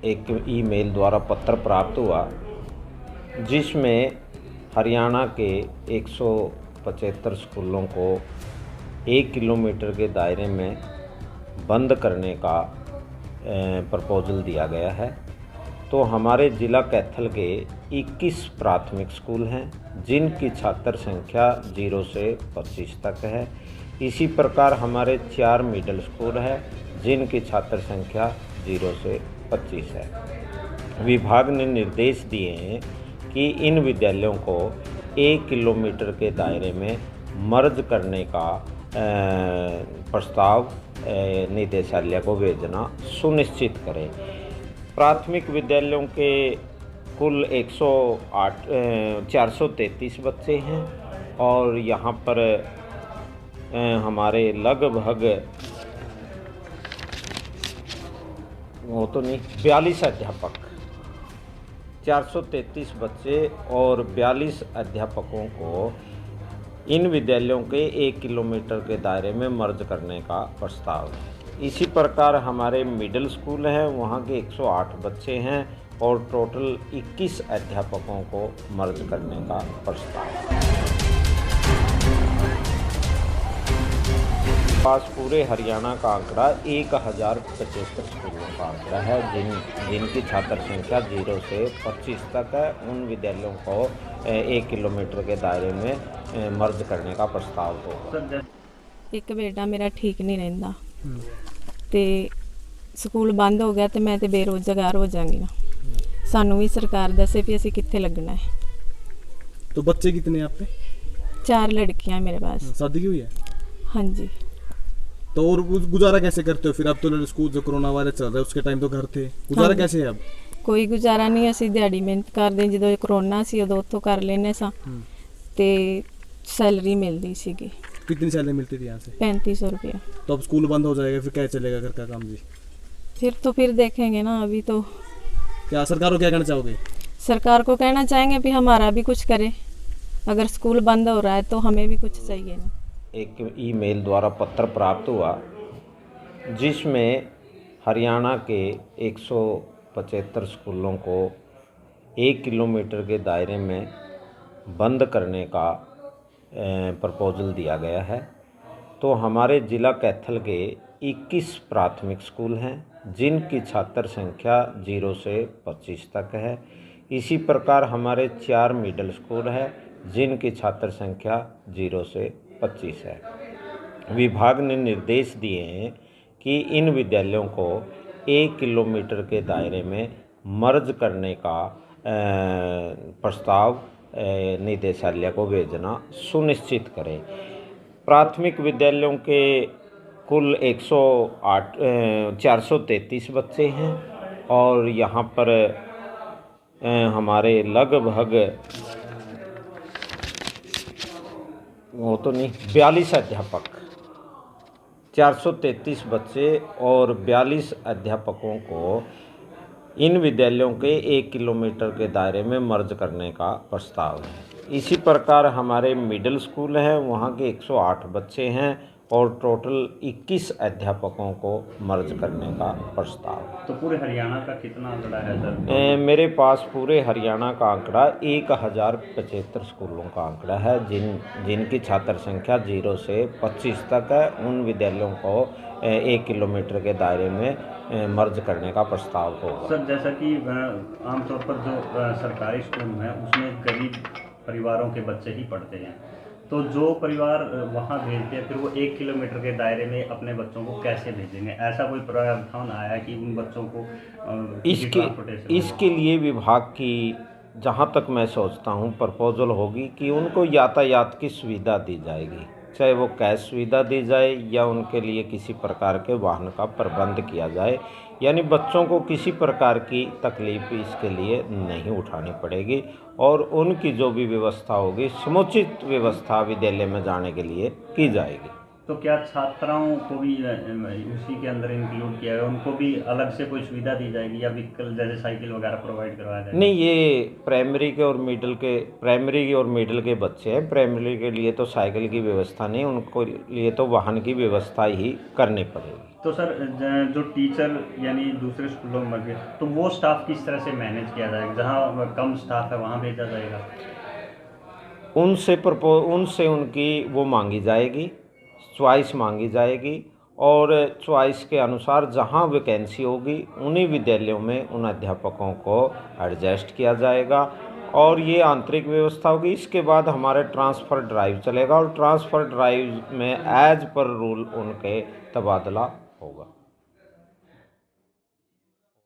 एक ईमेल द्वारा पत्र प्राप्त हुआ जिसमें हरियाणा के 175 स्कूलों को 1 किलोमीटर के दायरे में बंद करने का प्रपोजल दिया गया है। तो हमारे ज़िला कैथल के 21 प्राथमिक स्कूल हैं जिनकी छात्र संख्या 0 से 25 तक है। इसी प्रकार हमारे 4 मिडिल स्कूल है जिनकी छात्र संख्या 0 से 25 है। विभाग ने निर्देश दिए हैं कि इन विद्यालयों को 1 किलोमीटर के दायरे में मर्ज करने का प्रस्ताव निदेशालय को भेजना सुनिश्चित करें। प्राथमिक विद्यालयों के कुल 433 बच्चे हैं और यहाँ पर हमारे लगभग 42 अध्यापक, 433 बच्चे और 42 अध्यापकों को इन विद्यालयों के 1 किलोमीटर के दायरे में मर्ज करने का प्रस्ताव है। इसी प्रकार हमारे मिडिल स्कूल हैं, वहाँ के 108 बच्चे हैं और टोटल 21 अध्यापकों को मर्ज करने का प्रस्ताव है। पास पूरे हरियाणा का आंकड़ा 1075 स्कूलों का आंकड़ा है जिनकी छात्र संख्या 0 से 25 तक है। उन विद्यालयों को 1 किलोमीटर के दायरे में मर्ज करने का प्रस्ताव हो। एक बेटा मेरा ठीक नहीं रहता तो स्कूल बंद हो गया तो मैं तो बेरोजगार हो जाऊंगी ना। सानू भी सरकार दसे भी असी कित्थे लगना है। तो बच्चे कितने आप पे? 4 लड़कियां मेरे पास। शादी की हुई है? हाँ जी। तो और गुजारा कैसे करते हो फिर? अब तो स्कूल जो कोरोना वायरस चल रहा है उसके टाइम तो घर थे, गुजारा हाँ कैसे है अब? कोई गुजारा नहीं, असी दिहाड़ी मेहनत करते, जो कोरोना सी उदों तो कर लेने सा ते सैलरी मिलती सीगी। कितनी सैलरी मिलती थी यहाँ से? 3500 रुपया। तो अब स्कूल बंद हो जाएगा, फिर क्या चलेगा घर का काम जी? फिर देखेंगे ना। अभी तो क्या सरकार को क्या कहना चाहोगे? सरकार को कहना चाहेंगे भी हमारा भी कुछ करे। अगर स्कूल बंद हो रहा है तो हमें भी कुछ चाहिए ना। एक ईमेल द्वारा पत्र प्राप्त हुआ जिसमें हरियाणा के 175 स्कूलों को 1 किलोमीटर के दायरे में बंद करने का प्रपोजल दिया गया है। तो हमारे ज़िला कैथल के 21 प्राथमिक स्कूल हैं जिनकी छात्र संख्या 0 से 25 तक है। इसी प्रकार हमारे 4 मिडिल स्कूल है जिनकी छात्र संख्या 0 से 25 है। विभाग ने निर्देश दिए हैं कि इन विद्यालयों को 1 किलोमीटर के दायरे में मर्ज करने का प्रस्ताव निदेशालय को भेजना सुनिश्चित करें। प्राथमिक विद्यालयों के कुल 433 बच्चे हैं और यहाँ पर हमारे लगभग 42 अध्यापक, 433 बच्चे और 42 अध्यापकों को इन विद्यालयों के 1 किलोमीटर के दायरे में मर्ज करने का प्रस्ताव है। इसी प्रकार हमारे मिडिल स्कूल हैं, वहाँ के 108 बच्चे हैं और टोटल 21 अध्यापकों को मर्ज करने का प्रस्ताव है। तो पूरे हरियाणा का कितना आंकड़ा है सर? मेरे पास पूरे हरियाणा का आंकड़ा 1075 स्कूलों का आंकड़ा है जिनकी छात्र संख्या 0 से 25 तक है। उन विद्यालयों को 1 किलोमीटर के दायरे में मर्ज करने का प्रस्ताव होगा। सर जैसा कि आमतौर पर जो सरकारी स्कूल हैं उसमें गरीब परिवारों के बच्चे ही पढ़ते हैं, तो जो परिवार वहाँ भेजते हैं फिर वो 1 किलोमीटर के दायरे में अपने बच्चों को कैसे भेजेंगे? ऐसा कोई प्रावधान आया कि उन बच्चों को इसके लिए विभाग की, जहाँ तक मैं सोचता हूँ, प्रपोजल होगी कि उनको यातायात की सुविधा दी जाएगी, चाहे वो कैश सुविधा दी जाए या उनके लिए किसी प्रकार के वाहन का प्रबंध किया जाए। यानी बच्चों को किसी प्रकार की तकलीफ इसके लिए नहीं उठानी पड़ेगी और उनकी जो भी व्यवस्था होगी, समुचित व्यवस्था विद्यालय में जाने के लिए की जाएगी। तो क्या छात्राओं को भी उसी के अंदर इंक्लूड किया है, उनको भी अलग से कोई सुविधा दी जाएगी या व्हीकल जैसे साइकिल वगैरह प्रोवाइड करवाया जाएगा? नहीं, ये प्राइमरी और मिडिल के बच्चे हैं। प्राइमरी के लिए तो साइकिल की व्यवस्था नहीं, उनको लिए तो वाहन की व्यवस्था ही करनी पड़ेगी। तो सर जो टीचर यानी दूसरे स्कूलों में गए तो वो स्टाफ किस तरह से मैनेज किया जाएगा? जहाँ कम स्टाफ है वहाँ भेजा जाएगा? उनसे उनकी वो मांगी जाएगी, चॉइस मांगी जाएगी, और चॉइस के अनुसार जहां वैकेंसी होगी उन्हीं विद्यालयों में उन अध्यापकों को एडजस्ट किया जाएगा और ये आंतरिक व्यवस्था होगी। इसके बाद हमारे ट्रांसफ़र ड्राइव चलेगा और ट्रांसफ़र ड्राइव में एज पर रूल उनके तबादला होगा।